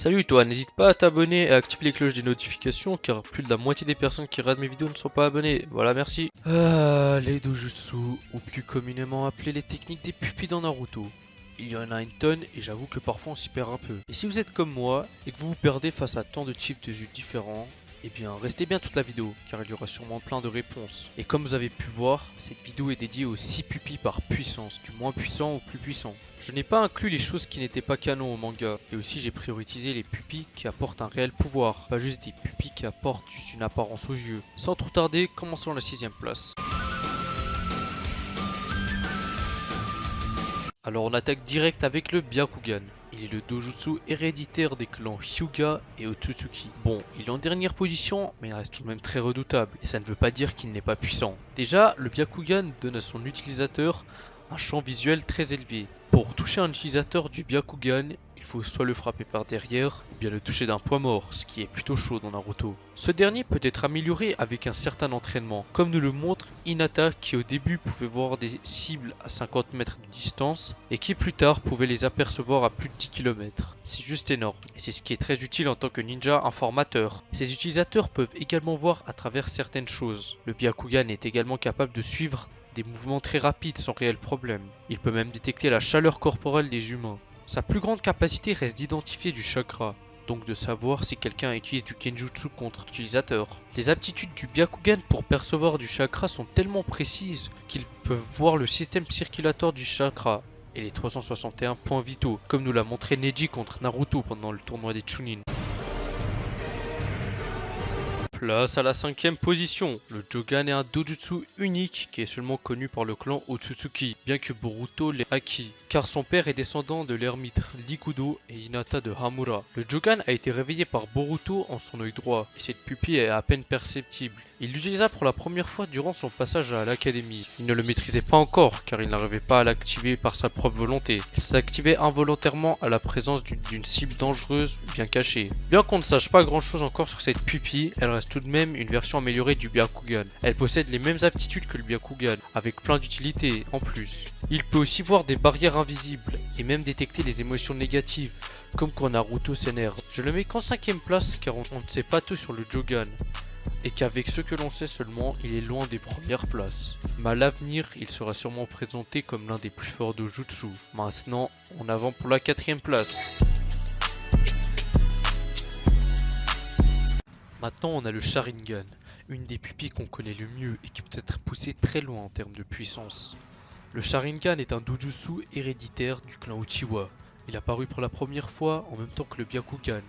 Salut toi, n'hésite pas à t'abonner et à activer les cloches des notifications car plus de la moitié des personnes qui regardent mes vidéos ne sont pas abonnées. Voilà, merci. Les dojutsu, ou plus communément appelés les techniques des pupilles dans Naruto. Il y en a une tonne et j'avoue que parfois on s'y perd un peu. Et si vous êtes comme moi et que vous vous perdez face à tant de types de jeux différents, eh bien restez bien toute la vidéo car il y aura sûrement plein de réponses. Et comme vous avez pu voir, cette vidéo est dédiée aux 6 pupilles par puissance, du moins puissant au plus puissant. Je n'ai pas inclus les choses qui n'étaient pas canon au manga, et aussi j'ai prioritisé les pupilles qui apportent un réel pouvoir, pas juste des pupilles qui apportent juste une apparence aux yeux. Sans trop tarder, commençons la 6ème place. Alors on attaque direct avec le Byakugan. Il est le dojutsu héréditaire des clans Hyuga et Otsutsuki. Bon, il est en dernière position, mais il reste tout de même très redoutable, et ça ne veut pas dire qu'il n'est pas puissant. Déjà, le Byakugan donne à son utilisateur un champ visuel très élevé. Pour toucher un utilisateur du Byakugan, il faut soit le frapper par derrière, ou bien le toucher d'un poids mort, ce qui est plutôt chaud dans Naruto. Ce dernier peut être amélioré avec un certain entraînement, comme nous le montre Hinata qui au début pouvait voir des cibles à 50 mètres de distance, et qui plus tard pouvait les apercevoir à plus de 10 km. C'est juste énorme, et c'est ce qui est très utile en tant que ninja informateur. Ces utilisateurs peuvent également voir à travers certaines choses. Le Byakugan est également capable de suivre des mouvements très rapides sans réel problème. Il peut même détecter la chaleur corporelle des humains. Sa plus grande capacité reste d'identifier du chakra, donc de savoir si quelqu'un utilise du Genjutsu contre l'utilisateur. Les aptitudes du Byakugan pour percevoir du chakra sont tellement précises qu'ils peuvent voir le système circulatoire du chakra et les 361 points vitaux, comme nous l'a montré Neji contre Naruto pendant le tournoi des Chunin. Place à la 5ème position. Le Jogan est un dojutsu unique qui est seulement connu par le clan Otsutsuki, bien que Boruto l'ait acquis, car son père est descendant de l'ermite Rikudo et Hinata de Hamura. Le Jogan a été réveillé par Boruto en son œil droit, et cette pupille est à peine perceptible. Il l'utilisa pour la première fois durant son passage à l'académie. Il ne le maîtrisait pas encore, car il n'arrivait pas à l'activer par sa propre volonté. Il s'activait involontairement à la présence d'une cible dangereuse bien cachée. Bien qu'on ne sache pas grand chose encore sur cette pupille, elle reste tout de même une version améliorée du Byakugan. Elle possède les mêmes aptitudes que le Byakugan, avec plein d'utilités en plus. Il peut aussi voir des barrières invisibles, et même détecter les émotions négatives, comme quand Naruto s'énerve. Je le mets qu'en 5ème place car on ne sait pas tout sur le Jogan, et qu'avec ce que l'on sait seulement, il est loin des premières places. Mais à l'avenir, il sera sûrement présenté comme l'un des plus forts dojutsu. Maintenant, en avant pour la 4ème place. Maintenant, on a le Sharingan, une des pupilles qu'on connaît le mieux et qui peut être poussée très loin en termes de puissance. Le Sharingan est un dojutsu héréditaire du clan Uchiwa. Il a apparu pour la première fois en même temps que le Byakugan,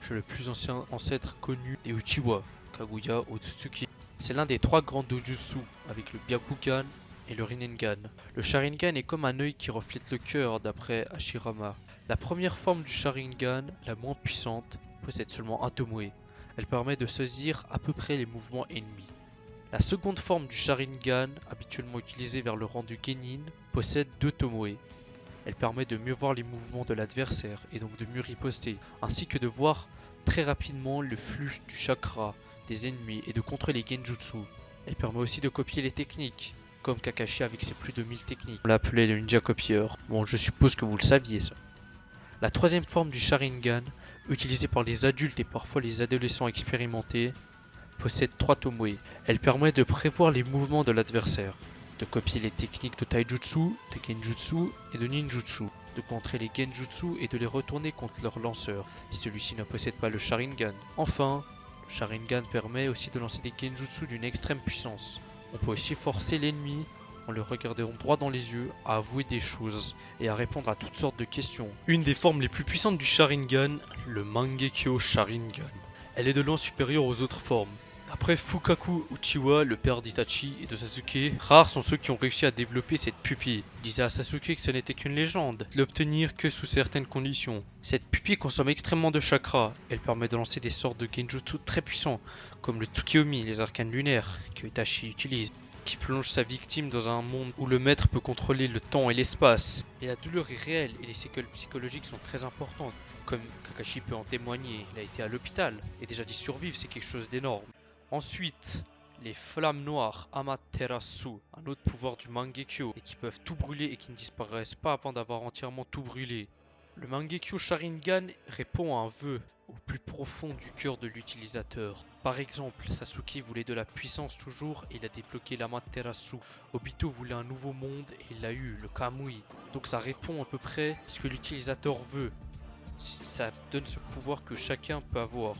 chez le plus ancien ancêtre connu des Uchiwa, Kaguya Otsutsuki. C'est l'un des 3 grands dojutsu avec le Byakugan et le Rinnegan. Le Sharingan est comme un œil qui reflète le cœur d'après Hashirama. La première forme du Sharingan, la moins puissante, possède seulement un Tomoe. Elle permet de saisir à peu près les mouvements ennemis. La seconde forme du Sharingan, habituellement utilisée vers le rang du Genin, possède 2 Tomoe. Elle permet de mieux voir les mouvements de l'adversaire et donc de mieux riposter, ainsi que de voir très rapidement le flux du chakra des ennemis et de contrôler les genjutsu. Elle permet aussi de copier les techniques, comme Kakashi avec ses plus de 1000 techniques. On l'appelait le ninja copieur. Bon, je suppose que vous le saviez ça. La troisième forme du Sharingan, utilisée par les adultes et parfois les adolescents expérimentés, possède 3 Tomoe. Elle permet de prévoir les mouvements de l'adversaire, de copier les techniques de taijutsu, de genjutsu et de ninjutsu, de contrer les genjutsu et de les retourner contre leur lanceur, si celui-ci ne possède pas le Sharingan. Enfin, le Sharingan permet aussi de lancer des genjutsu d'une extrême puissance. On peut aussi forcer l'ennemi en le regardant droit dans les yeux, à avouer des choses et à répondre à toutes sortes de questions. Une des formes les plus puissantes du Sharingan, le Mangekyo Sharingan. Elle est de loin supérieure aux autres formes. Après Fukaku Uchiwa, le père d'Itachi et de Sasuke, rares sont ceux qui ont réussi à développer cette pupille. Il disait à Sasuke que ce n'était qu'une légende, de l'obtenir que sous certaines conditions. Cette pupille consomme extrêmement de chakra. Elle permet de lancer des sortes de genjutsu très puissants, comme le Tsukiyomi, les arcanes lunaires, que Itachi utilise, qui plonge sa victime dans un monde où le maître peut contrôler le temps et l'espace. Et la douleur est réelle et les séquelles psychologiques sont très importantes. Comme Kakashi peut en témoigner, il a été à l'hôpital, et déjà d'y survivre c'est quelque chose d'énorme. Ensuite, les flammes noires Amaterasu, un autre pouvoir du Mangekyo, et qui peuvent tout brûler et qui ne disparaissent pas avant d'avoir entièrement tout brûlé. Le Mangekyo Sharingan répond à un vœu au plus profond du cœur de l'utilisateur. Par exemple, Sasuke voulait de la puissance toujours et il a débloqué l'Amaterasu. Obito voulait un nouveau monde et il l'a eu, le Kamui. Donc ça répond à peu près à ce que l'utilisateur veut. Ça donne ce pouvoir que chacun peut avoir.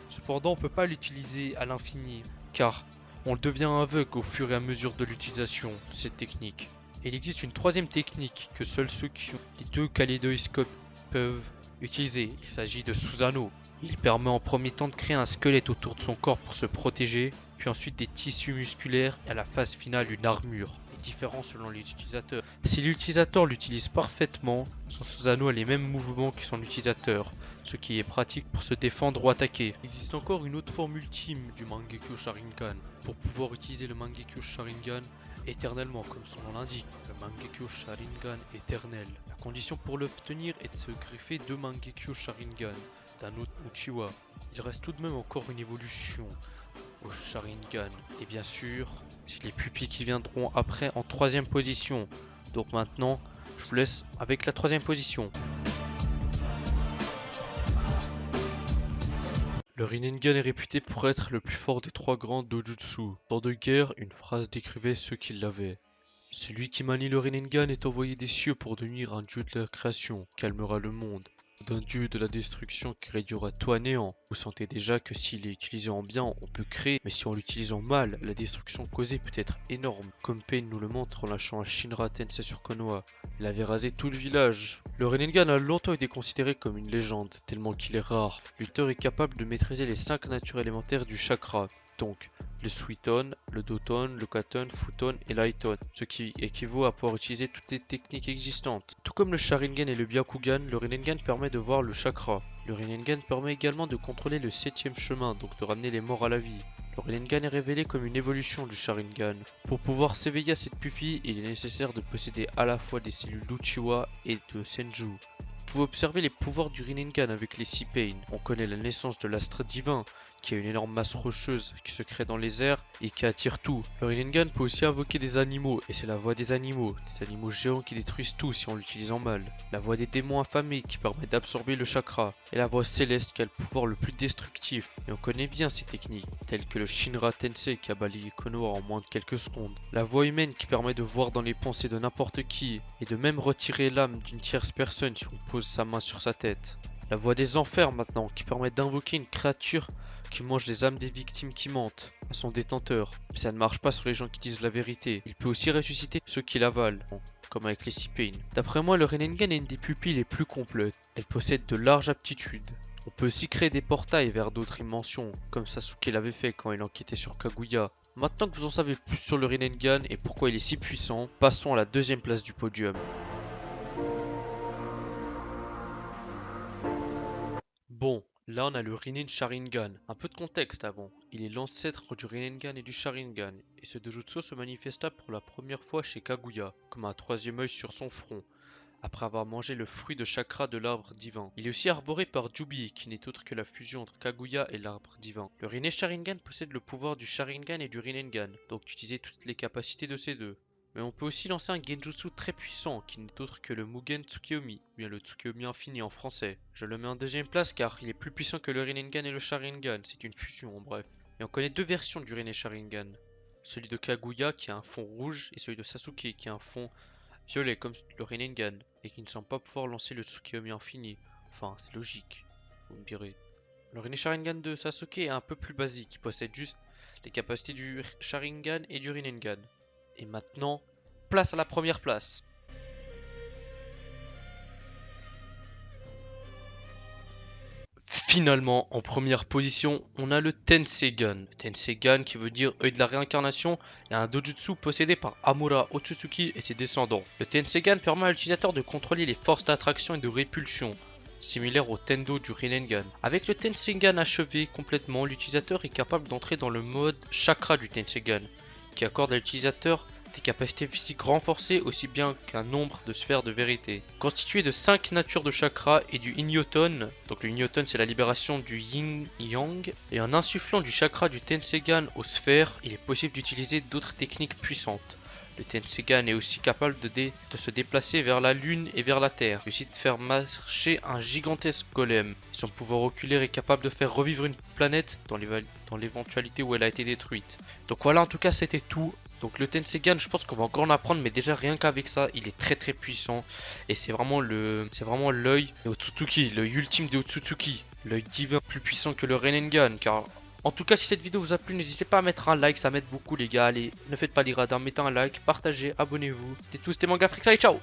Cependant, on ne peut pas l'utiliser à l'infini, car on devient aveugle au fur et à mesure de l'utilisation de cette technique. Et il existe une troisième technique que seuls ceux qui ont les deux kaléidoscopes peuvent utiliser. Il s'agit de Susanoo. Il permet en premier temps de créer un squelette autour de son corps pour se protéger, puis ensuite des tissus musculaires et à la phase finale une armure. Les différences selon l'utilisateur. Si l'utilisateur l'utilise parfaitement, son Susanoo a les mêmes mouvements que son utilisateur, ce qui est pratique pour se défendre ou attaquer. Il existe encore une autre forme ultime du Mangekyo Sharingan. Pour pouvoir utiliser le Mangekyo Sharingan éternellement, comme son nom l'indique, le Mangekyo Sharingan éternel. La condition pour l'obtenir est de se greffer deux Mangekyo Sharingan d'un autre Uchiwa. Il reste tout de même encore une évolution au Sharingan. Et bien sûr, c'est les pupilles qui viendront après en troisième position. Donc maintenant, je vous laisse avec la troisième position. Le Rinnegan est réputé pour être le plus fort des trois grands dojutsu. Dans de guerre, une phrase décrivait ceux qui l'avaient. Celui qui manie le Rinnegan est envoyé des cieux pour devenir un dieu de la création, calmera le monde. D'un dieu de la destruction qui réduira tout à néant. Vous sentez déjà que s'il est utilisé en bien, on peut créer, mais si on l'utilise en mal, la destruction causée peut être énorme, comme Pain nous le montre en lâchant un Shinra Tensei sur Konoha. Il avait rasé tout le village. Le Rinnegan a longtemps été considéré comme une légende, tellement qu'il est rare. L'utteur est capable de maîtriser les 5 natures élémentaires du chakra. Donc, le Suiton, le Doton, le Katon, Futon et l'Aiton, ce qui équivaut à pouvoir utiliser toutes les techniques existantes. Tout comme le Sharingan et le Byakugan, le Rinnegan permet de voir le chakra. Le Rinnegan permet également de contrôler le 7ème chemin, donc de ramener les morts à la vie. Le Rinnegan est révélé comme une évolution du Sharingan. Pour pouvoir s'éveiller à cette pupille, il est nécessaire de posséder à la fois des cellules d'Uchiwa et de Senju. Vous pouvez observer les pouvoirs du Rinnegan avec les 6 Pain. On connaît la naissance de l'astre divin, qui a une énorme masse rocheuse qui se crée dans les airs et qui attire tout. Le Rinnegan peut aussi invoquer des animaux, et c'est la voix des animaux géants qui détruisent tout si on l'utilise en mal. La voix des démons affamés qui permet d'absorber le chakra, et la voix céleste qui a le pouvoir le plus destructif. Et on connaît bien ces techniques, telles que le Shinra Tensei qui a balayé Konoha en moins de quelques secondes. La voix humaine qui permet de voir dans les pensées de n'importe qui, et de même retirer l'âme d'une tierce personne si on pose sa main sur sa tête. La voix des enfers maintenant, qui permet d'invoquer une créature qui mange les âmes des victimes qui mentent à son détenteur. Mais ça ne marche pas sur les gens qui disent la vérité. Il peut aussi ressusciter ceux qui l'avalent, comme avec les 6 Pain. D'après moi, le Rinnegan est une des pupilles les plus complètes. Elle possède de larges aptitudes. On peut aussi créer des portails vers d'autres dimensions, comme Sasuke l'avait fait quand il enquêtait sur Kaguya. Maintenant que vous en savez plus sur le Rinnegan et pourquoi il est si puissant, passons à la deuxième place du podium. Bon, là on a le Rinnegan Sharingan. Un peu de contexte avant. Il est l'ancêtre du Rinnegan et du Sharingan, et ce dojutsu se manifesta pour la première fois chez Kaguya, comme un troisième œil sur son front, après avoir mangé le fruit de chakra de l'arbre divin. Il est aussi arboré par Jubi, qui n'est autre que la fusion entre Kaguya et l'arbre divin. Le Rinnegan Sharingan possède le pouvoir du Sharingan et du Rinnegan, donc d'utiliser toutes les capacités de ces deux. Mais on peut aussi lancer un genjutsu très puissant qui n'est autre que le Mugen Tsukiyomi, ou bien le Tsukiyomi infini en français. Je le mets en deuxième place car il est plus puissant que le Rinnegan et le Sharingan, c'est une fusion en bref. Et on connaît deux versions du Rinnegan Sharingan. Celui de Kaguya qui a un fond rouge et celui de Sasuke qui a un fond violet comme le Rinnegan et qui ne semble pas pouvoir lancer le Tsukiyomi infini. Enfin, c'est logique, vous me direz. Le Rinnegan Sharingan de Sasuke est un peu plus basique, il possède juste les capacités du Sharingan et du Rinnegan. Et maintenant, place à la première place. Finalement, en première position, on a le Tensegan. Tensegan qui veut dire œil de la réincarnation et un dojutsu possédé par Amura Otsutsuki et ses descendants. Le Tensegan permet à l'utilisateur de contrôler les forces d'attraction et de répulsion, similaire au Tendo du Rinnegan. Avec le Tensegan achevé complètement, l'utilisateur est capable d'entrer dans le mode chakra du Tensegan, qui accorde à l'utilisateur des capacités physiques renforcées aussi bien qu'un nombre de sphères de vérité. Constitué de 5 natures de chakra et du Inyoton, donc le Inyoton c'est la libération du Yin-Yang, et en insufflant du chakra du Tensegan aux sphères, il est possible d'utiliser d'autres techniques puissantes. Le Tensegan est aussi capable de se déplacer vers la lune et vers la terre, mais aussi de faire marcher un gigantesque golem. Son pouvoir oculaire est capable de faire revivre une planète dans l'éventualité où elle a été détruite. Donc voilà, en tout cas c'était tout. Donc le Tensegan, je pense qu'on va encore en apprendre, mais déjà rien qu'avec ça, il est très puissant. Et c'est vraiment l'œil de Otsutsuki, l'œil ultime de Otsutsuki, l'œil divin plus puissant que le Renengan. Car en tout cas, si cette vidéo vous a plu, n'hésitez pas à mettre un like, ça m'aide beaucoup les gars. Allez, ne faites pas les radins, mettez un like, partagez, abonnez-vous. C'était tout, c'était Mangafrix, allez ciao.